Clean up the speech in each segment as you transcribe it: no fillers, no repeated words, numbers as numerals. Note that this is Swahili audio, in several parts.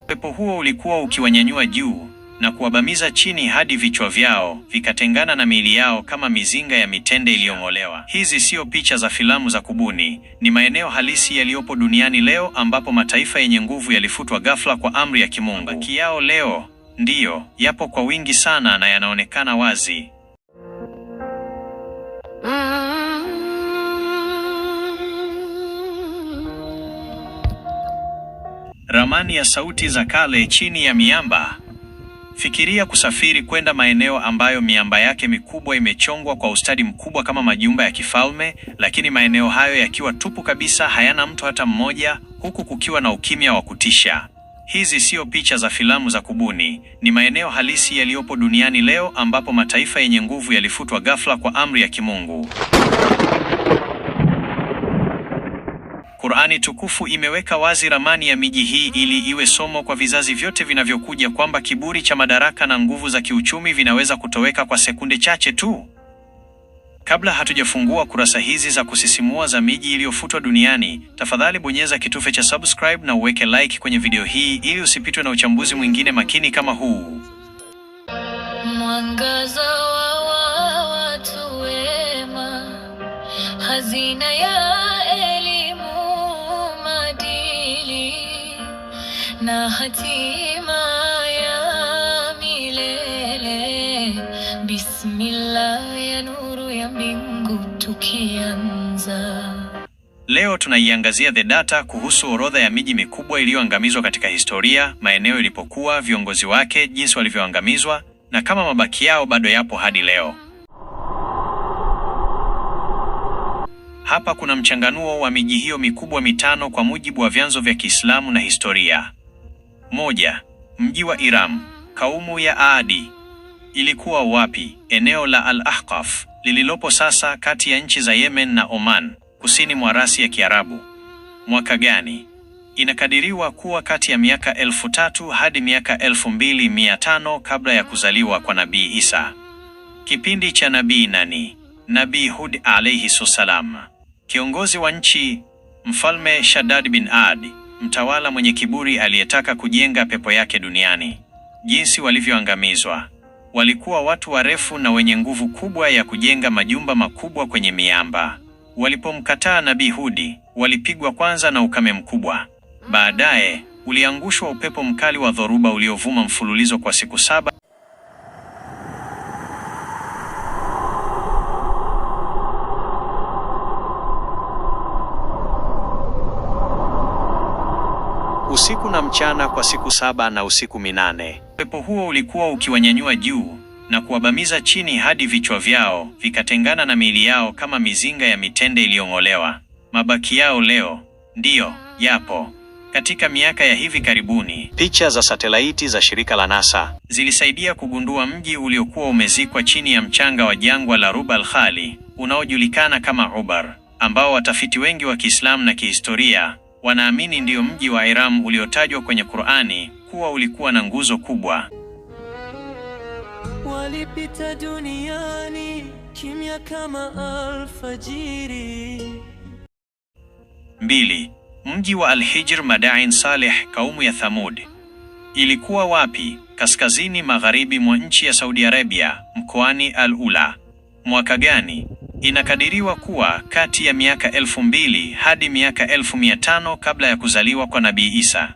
Upepo huo ulikuwa ukiwanyanyua juu na kuwabamiza chini hadi vichwa vyao vikatengana na miili yao kama mizinga ya mitende iliyong'olewa. Hizi sio picha za filamu za kubuni, ni maeneo halisi yaliyopo duniani leo, ambapo mataifa yenye nguvu yalifutwa ghafla kwa amri ya Kimungu. Mabaki yao leo, ndiyo, yapo kwa wingi sana na yanaonekana wazi. Ramani ya sauti za kale chini ya miamba. Fikiria kusafiri kwenda maeneo ambayo miamba yake mikubwa imechongwa kwa ustadi mkubwa kama majumba ya kifalme, lakini maeneo hayo yakiwa tupu kabisa, hayana mtu hata mmoja, huku kukiwa na ukimya wa kutisha. Hizi sio picha za filamu za kubuni, ni maeneo halisi yaliyopo duniani leo, ambapo mataifa yenye nguvu yalifutwa ghafla kwa amri ya Kimungu. Qur'ani tukufu imeweka wazi ramani ya miji hii ili iwe somo kwa vizazi vyote vinavyokuja, kwamba kiburi cha madaraka na nguvu za kiuchumi vinaweza kutoweka kwa sekunde chache tu. Kabla hatujafungua kurasa hizi za kusisimua za miji iliyofutwa duniani, tafadhali bonyeza kitufe cha subscribe na uweke like kwenye video hii ili usipitwe na uchambuzi mwingine makini kama huu. Mwangaza wa watu wema, hazina ya na hatima ya milele. Bismillah, ya nuru ya mbingu tukianza. Leo tunaiangazia the data kuhusu orodha ya miji mikubwa iliyoangamizwa katika historia, maeneo ilipokuwa, viongozi wake, jinsi walivyoangamizwa, na kama mabaki yao bado yapo hadi leo. Hapa kuna mchanganuo wa miji hiyo mikubwa mitano kwa mujibu wa vyanzo vya Kiislamu na historia. 1. Mji wa Iram. Kaumu ya Aadi ilikuwa wapi? Eneo la Al-Ahqaf lililopo sasa kati ya nchi za Yemen na Oman, kusini mwa rasi ya Kiarabu. Mwaka gani? Inakadiriwa kuwa kati ya miaka 3000 hadi miaka 2500 kabla ya kuzaliwa kwa Nabii Isa. Kipindi cha nabii nani? Nabii Hud alayhi salam. Kiongozi wa nchi, Mfalme Shaddad bin Ad, mtawala mwenye kiburi aliyetaka kujenga pepo yake duniani. Jinsi walivyoangamizwa. Walikuwa watu warefu na wenye nguvu kubwa ya kujenga majumba makubwa kwenye miamba. Walipomkataa Nabii Hudi, walipigwa kwanza na ukame mkubwa. Baadaye, uliangushwa upepo mkali wa dhoruba uliovuma mfululizo kwa siku 7. Usiku na mchana kwa siku 7 na usiku 8. Upepo huo ulikuwa ukiwanyanyua juu na kuwabamiza chini hadi vichwa vyao vikatengana na miili yao kama mizinga ya mitende iliyong'olewa. Mabaki yao leo, ndiyo, yapo. Katika miaka ya hivi karibuni, picha za satelaiti za shirika la NASA zilisaidia kugundua mji uliokuwa umezikwa chini ya mchanga wa jangwa la Rub al-Khali, unaojulikana kama Ubar, ambao watafiti wengi wa Kiislamu na kihistoria wanaamini ndiyo mji wa Iram uliotajwa kwenye Qur'ani kuwa ulikuwa na nguzo kubwa. Walipita duniani kimya kama alfajiri. 2. Mji wa Al-Hijr Madain Saleh, kaumu ya Thamud. Ilikuwa wapi? Kaskazini magharibi mwa nchi ya Saudi Arabia, mkoani Al-Ula. Mwaka gani? Inakadiriwa kuwa kati ya miaka 2000 hadi miaka 1500 kabla ya kuzaliwa kwa Nabii Isa.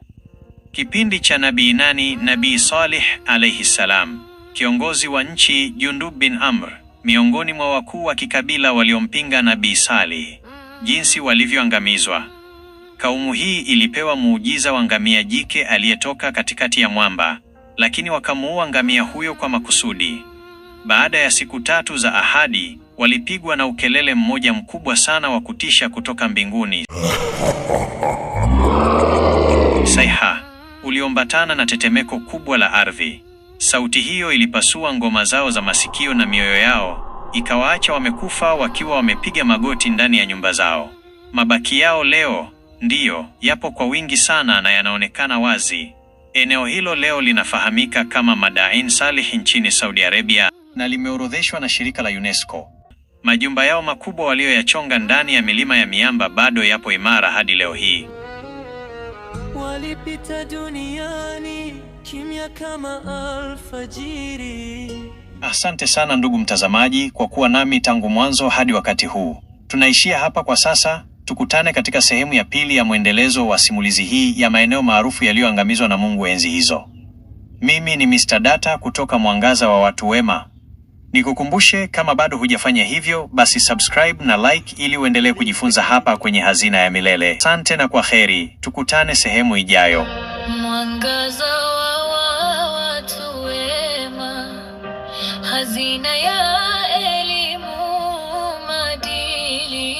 Kipindi cha nabii nani? Nabii Salih alayhi salam. Kiongozi wa nchi, Jundub bin Amr, miongoni mwa wakuu wa kikabila waliompinga Nabii Salih. Jinsi walivyoangamizwa. Kaumu hii ilipewa muujiza wa ngamia jike aliyetoka katikati ya mwamba, lakini wakamuua ngamia huyo kwa makusudi. Baada ya siku 3 za ahadi, walipigwa na ukelele mmoja mkubwa sana wa kutisha kutoka mbinguni. Saiha, uliombatana na tetemeko kubwa la ardhi. Sauti hiyo ilipasua ngoma zao za masikio na mioyo yao, ikawaacha wamekufa wakiwa wamepiga magoti ndani ya nyumba zao. Mabaki yao leo, ndiyo, yapo kwa wingi sana na yanaonekana wazi. Eneo hilo leo linafahamika kama Madain Saleh nchini Saudi Arabia na limeorodheshwa na shirika la UNESCO. Majumba yao makubwa walioyachonga ndani ya milima ya miamba bado yapo imara hadi leo hii. pita duniani kimya kama alfajiri. Asante sana ndugu mtazamaji kwa kuwa nami tangu mwanzo hadi wakati huu. Tunaishia hapa kwa sasa. Tukutane katika sehemu ya pili ya mwendelezo wa simulizi hii ya maeneo maarufu yaliyoangamizwa na Mungu enzi hizo. Mimi ni Mr. Data kutoka Mwangaza wa Watu Wema. Nikukumbushe, kama bado hujafanya hivyo, basi subscribe na like ili uendelee kujifunza hapa kwenye Hazina ya Milele. Asante na kwa heri, tukutane sehemu ijayo. Mwangaza wa watu wema, hazina ya elimu, maadili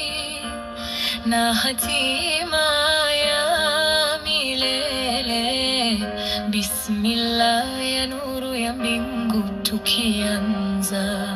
na hatima ya milele. Bismillah, ya nuru ya mbingu tukianza.